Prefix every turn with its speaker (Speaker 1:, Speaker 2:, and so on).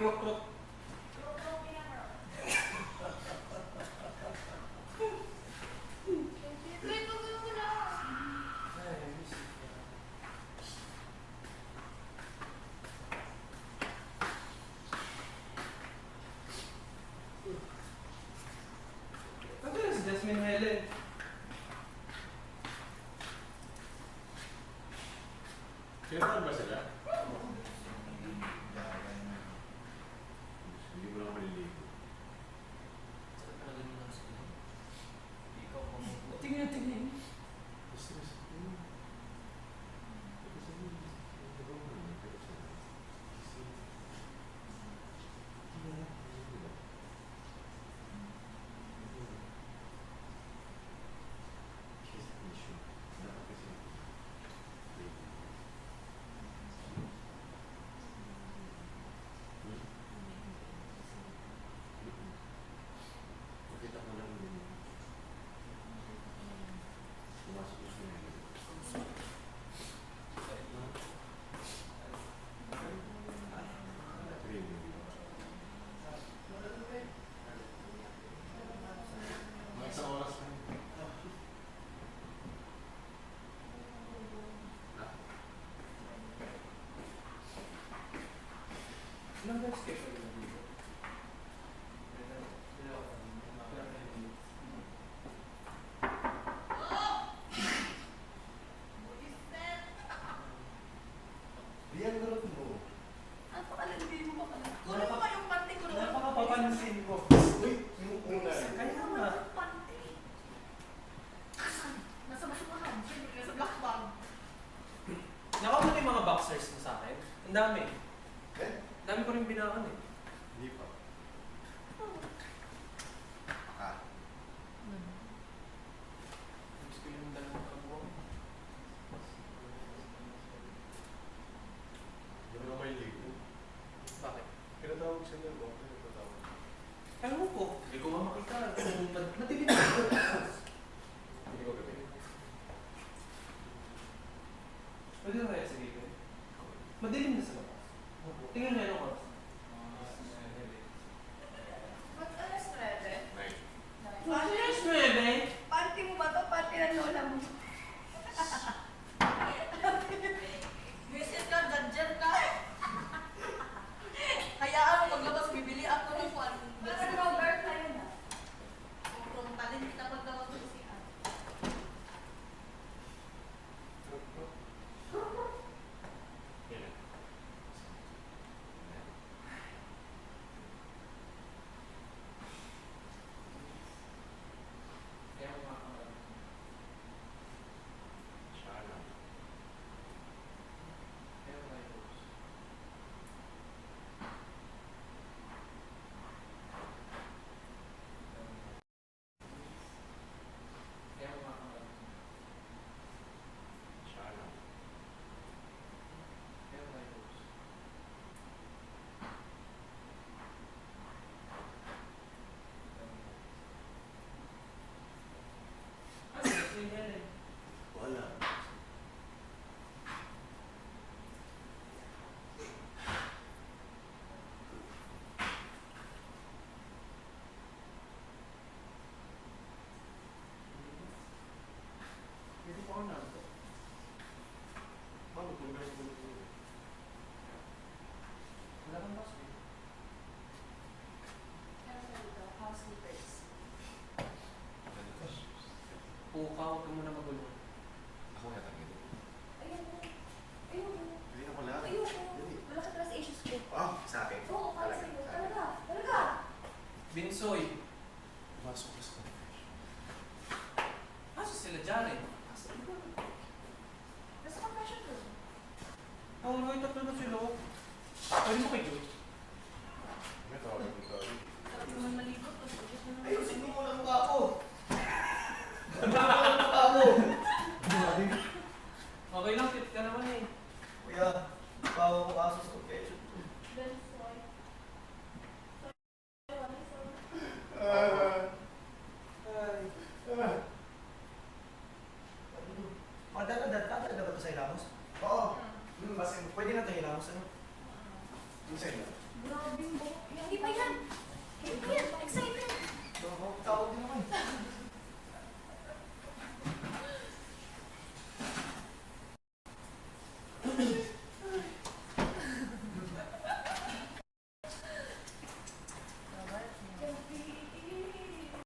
Speaker 1: Krok-krok. Ano si Jasmine Helen?
Speaker 2: Kailan ba sila? Hindi mo lang maliligo.
Speaker 1: Tingnan.
Speaker 2: Makita mo lang din. Pumasok ko siya. Mga isang oras na.
Speaker 1: Ilang beses kayo sa dito?
Speaker 2: Diyan na rin mo.
Speaker 1: Napakapapansin ko.
Speaker 2: Uy, yung una.
Speaker 1: Kaya nga. Nakaupo na yung mga boxers mo sa akin. Ang dami.
Speaker 2: Eh?
Speaker 1: Ang dami ko rin binakan eh.
Speaker 2: Hindi pa. Ah.
Speaker 1: Gusto ko yung dalawang kabuang.
Speaker 2: Hindi mo lang maliligo.
Speaker 1: Bakit?
Speaker 2: Pinatawag siya niya. Bakit pinatawag?
Speaker 1: Ewan ko. Hindi ko nga makita. Matilim ako.
Speaker 2: Hindi ko gabi.
Speaker 1: Pwede na kaya sa gilid? Madilim na sa labas. Tingnan niyo anong oras.
Speaker 2: Night.
Speaker 1: Alas 9.
Speaker 3: Panty mo ba to? Panty ng lola mo. Mrs. ka, gadget ka. Hayaan mo maglabas, bibili ako ng kwan. Basta Robert na yun ah. Kung talin kita pagdawag ko siya.
Speaker 2: Kailan?
Speaker 1: Kaya mga kamera.
Speaker 2: Sana.
Speaker 1: Kaya mga idols. Kaya mga kamera.
Speaker 2: Sana.
Speaker 1: Kaya mga idols. Ano si Jasmine Helen?
Speaker 2: Wala.
Speaker 1: Hindi ko ako nandito.
Speaker 2: Mano, kung meron ko na.
Speaker 1: Wala kang boss eh.
Speaker 3: Housekeepers.
Speaker 1: Puka, huwag ka muna magulo.
Speaker 2: Ako yata ganito.
Speaker 3: Ayoko. Ayoko.
Speaker 2: Hindi na pala.
Speaker 3: Ayoko.
Speaker 2: Hindi.
Speaker 3: Wala ka trust issues ko.
Speaker 2: Ah, sa akin.
Speaker 3: Oo, kaya
Speaker 2: Talaga,
Speaker 3: sa'yo.
Speaker 2: sa akin.
Speaker 3: Talaga. Talaga.
Speaker 1: Binsoy.
Speaker 2: Pumasok ka sa
Speaker 1: Kaso sila dyan eh.
Speaker 3: Nasa confession room.
Speaker 1: Oo, may tatlo na sila. Pwede mo kayo.
Speaker 2: May tawag dito.
Speaker 3: Sarap naman maligot.
Speaker 2: Ayusin mo muna mukha ko.
Speaker 1: Okay lang, fit ka naman eh.
Speaker 4: Kuya, bawa ko kaso sa confession.
Speaker 3: Then, soy.
Speaker 4: Madala ba ito sa Ilamos?
Speaker 2: Oo.
Speaker 4: Pwede na ito Ilamos, ano?
Speaker 2: Yung sa inyo.
Speaker 3: Grabe yung buhok. Hindi pa yan. Hindi pa yan.